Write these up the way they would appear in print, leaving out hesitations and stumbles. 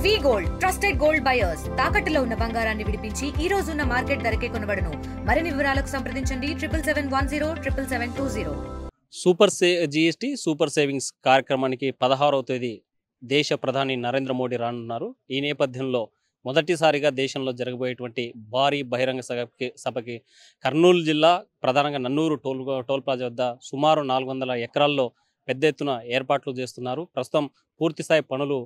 వి gold trusted gold buyers తాకట్టులో ఉన్న బంగారాన్ని విడిపించి ఈ రోజు ఉన్న మార్కెట్ ధరకే కొనబడును. మరిన్ని వివరాలకు సంప్రదించండి 77107720. సూపర్ జీఎస్టీ సూపర్ సేవింగ్స్ కార్యక్రమానికి 16వ తేదీ దేశ ప్రధాని నరేంద్ర మోడీ రానున్నారు. ఈ నేపథ్యంలో మొదటిసారిగా దేశంలో జరగబోయేటువంటి భారీ బహిరంగ సభకి కర్నూలు జిల్లా ప్రధానంగా నన్నూరు టోల్ ప్లాజా వద్ద సుమారు 400 ఎకరాల్లో పెద్ద ఎత్తున ఏర్పాట్లు చేస్తున్నారు. ప్రస్తుతం పూర్తి స్థాయి పనులు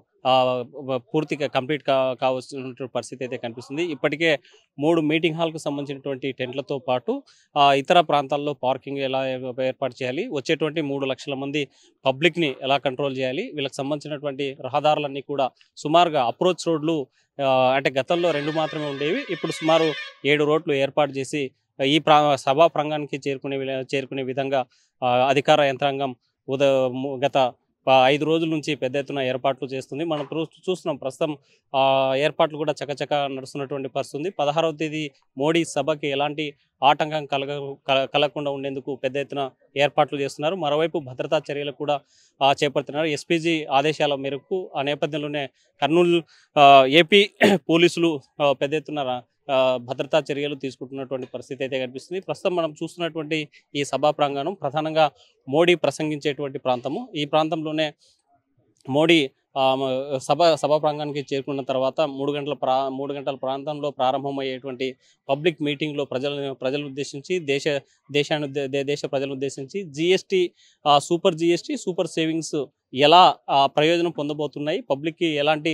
పూర్తిగా కంప్లీట్ కావాల్సిన పరిస్థితి అయితే కనిపిస్తుంది. ఇప్పటికే 3 మీటింగ్ హాల్కు సంబంధించినటువంటి టెంట్లతో పాటు ఇతర ప్రాంతాల్లో పార్కింగ్ ఎలా ఏర్పాటు చేయాలి, వచ్చేటువంటి 3 లక్షల మంది పబ్లిక్ని ఎలా కంట్రోల్ చేయాలి, వీళ్ళకి సంబంధించినటువంటి రహదారులన్నీ కూడా సుమారుగా అప్రోచ్ రోడ్లు అంటే గతంలో 2 మాత్రమే ఉండేవి, ఇప్పుడు సుమారు 7 రోడ్లు ఏర్పాటు చేసి ఈ సభా ప్రాంగణానికి చేరుకునే విధంగా అధికార యంత్రాంగం గత 5 రోజుల నుంచి పెద్ద ఎత్తున ఏర్పాట్లు చేస్తుంది. మనం చూస్తున్నాం ప్రస్తుతం ఏర్పాట్లు కూడా చకచక నడుస్తున్నటువంటి పరిస్థితుంది. 16వ తేదీ మోడీ సభకి ఎలాంటి ఆటంకం కలగకుండా ఉండేందుకు పెద్ద ఎత్తున ఏర్పాట్లు చేస్తున్నారు. మరోవైపు భద్రతా చర్యలు కూడా చేపడుతున్నారు. ఎస్పీజీ ఆదేశాల మేరకు ఆ నేపథ్యంలోనే కర్నూలు ఏపీ పోలీసులు పెద్ద ఎత్తున భద్రతా చర్యలు తీసుకుంటున్నటువంటి పరిస్థితి అయితే కనిపిస్తుంది. ప్రస్తుతం మనం చూస్తున్నటువంటి ఈ సభా ప్రాంగణం ప్రధానంగా మోడీ ప్రసంగించేటువంటి ప్రాంతము. ఈ ప్రాంతంలోనే మోడీ సభా ప్రాంగణానికి చేరుకున్న తర్వాత 3 గంటల ప్రాంతంలో ప్రారంభమయ్యేటువంటి పబ్లిక్ మీటింగ్లో ప్రజలను ఉద్దేశించి దేశ ప్రజలను ఉద్దేశించి జీఎస్టీ సూపర్ సేవింగ్స్ ఎలా ప్రయోజనం పొందబోతున్నాయి, పబ్లిక్కి ఎలాంటి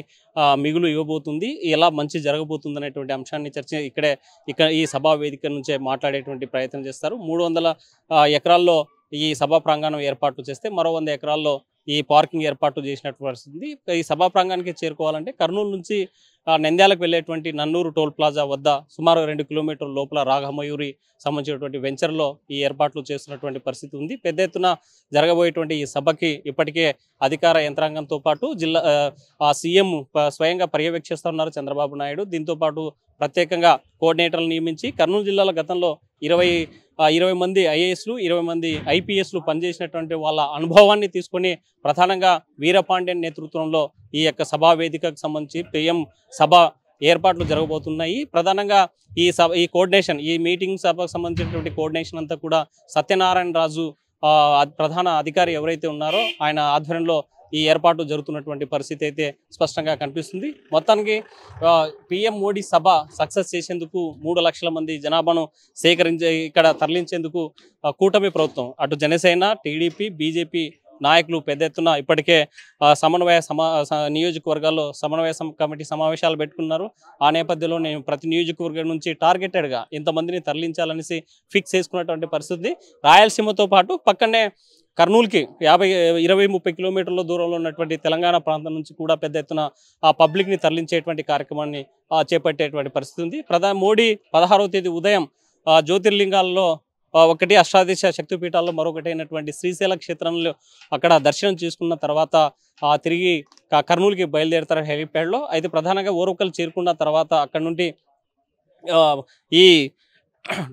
మిగులు ఇవ్వబోతుంది, ఎలా మంచి జరగబోతుంది అనేటువంటి అంశాన్ని ఇక్కడ ఈ సభా వేదిక నుంచే మాట్లాడేటువంటి ప్రయత్నం చేస్తారు. 300 ఎకరాల్లో ఈ సభా ప్రాంగణం ఏర్పాట్లు చేస్తే మరో 100 ఎకరాల్లో ఈ పార్కింగ్ ఏర్పాటు చేసినట్టు పరిస్థితి. ఈ సభా ప్రాంగణానికి చేరుకోవాలంటే కర్నూలు నుంచి నంద్యాలకు వెళ్ళేటువంటి నన్నూరు టోల్ ప్లాజా వద్ద సుమారు 2 కిలోమీటర్ల లోపల రాఘమయూరి సంబంధించినటువంటి వెంచర్లో ఈ ఏర్పాట్లు చేస్తున్నటువంటి పరిస్థితి ఉంది. పెద్ద ఎత్తున జరగబోయేటువంటి ఈ సభకి ఇప్పటికే అధికార యంత్రాంగంతో పాటు జిల్లా సీఎం స్వయంగా పర్యవేక్షిస్తున్నారు చంద్రబాబు నాయుడు. దీంతో పాటు ప్రత్యేకంగా కోఆర్డినేటర్లు నియమించి కర్నూలు జిల్లాలో గతంలో 20 మంది ఐఏఎస్లు 20 మంది ఐపీఎస్లు పనిచేసినటువంటి వాళ్ళ అనుభవాన్ని తీసుకొని ప్రధానంగా వీరపాండ్యన్ నేతృత్వంలో ఈ యొక్క సభా వేదికకు సంబంధించి పిఎం సభ ఏర్పాట్లు జరగబోతున్నాయి. ప్రధానంగా ఈ కోఆర్డినేషన్, ఈ మీటింగ్ సభకు సంబంధించినటువంటి కోఆర్డినేషన్ అంతా కూడా సత్యనారాయణ రాజు ప్రధాన అధికారి ఎవరైతే ఉన్నారో ఆయన ఆధ్వర్యంలో ఈ ఏర్పాటు జరుగుతున్నటువంటి పరిస్థితి అయితే స్పష్టంగా కనిపిస్తుంది. మొత్తానికి పిఎం మోడీ సభ సక్సెస్ చేసేందుకు 3 లక్షల మంది జనాభాను ఇక్కడ తరలించేందుకు కూటమి ప్రభుత్వం అటు జనసేన, టీడీపీ, బీజేపీ నాయకులు పెద్ద ఎత్తున ఇప్పటికే నియోజకవర్గాల్లో సమన్వయ కమిటీ సమావేశాలు పెట్టుకున్నారు. ఆ నేపథ్యంలో నేను ప్రతి నియోజకవర్గం నుంచి టార్గెటెడ్గా ఇంతమందిని తరలించాలనేసి ఫిక్స్ చేసుకున్నటువంటి పరిస్థితి. రాయలసీమతో పాటు పక్కనే కర్నూలుకి 20-30 కిలోమీటర్ల దూరంలో ఉన్నటువంటి తెలంగాణ ప్రాంతం నుంచి కూడా పెద్ద ఎత్తున ఆ పబ్లిక్ని తరలించేటువంటి కార్యక్రమాన్ని చేపట్టేటువంటి పరిస్థితి ఉంది. ప్రధాని మోడీ 16వ తేదీ ఉదయం జ్యోతిర్లింగాల్లో ఒకటి అష్టాదశ శక్తిపీఠాల్లో మరొకటి అయినటువంటి శ్రీశైల క్షేత్రంలో అక్కడ దర్శనం చేసుకున్న తర్వాత తిరిగి కర్నూలుకి బయలుదేరుతారు హెలిప్యాడ్లో. అయితే ప్రధానంగా ఓరుకలు చేరుకున్న తర్వాత అక్కడ నుండి ఈ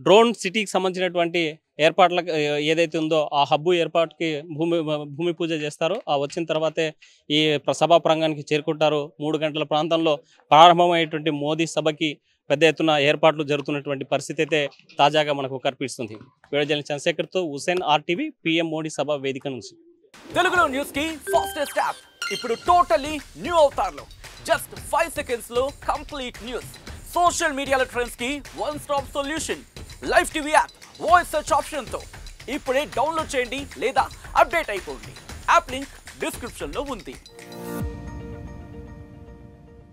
డ్రోన్ సిటీకి సంబంధించినటువంటి ఏర్పాట్లకు ఏదైతే ఉందో ఆ హబ్బు ఏర్పాటుకి భూమి పూజ చేస్తారో వచ్చిన తర్వాతే ఈ సభా ప్రాంగణానికి చేరుకుంటారు. 3 గంటల ప్రాంతంలో ప్రారంభమయ్యేటువంటి మోదీ సభకి పెద్ద ఎత్తున ఏర్పాట్లు జరుగుతున్నటువంటి పరిస్థితి అయితే తాజాగా మనకు కనిపిస్తుంది. వీడియో జర్నలిస్ట్ చంద్రశేఖర్తో హుసేన్, RTV, పిఎం మోడీ సభ వేదిక నుంచి. తెలుగులో న్యూస్ కి ఫాస్టెస్ట్ యాప్ ఇప్పుడు టోటల్లీ న్యూ అవతార్లో జస్ట్ 5 సెకండ్స్ లో కంప్లీట్ న్యూస్, సోషల్ మీడియాలో ట్రెండ్స్ కి one stop solution, live TV app voice search option తో ఇప్పుడే డౌన్లోడ్ చేయండి లేదా అప్డేట్ అయిపోండి. యాప్ లింక్ డిస్క్రిప్షన్ లో ఉంది.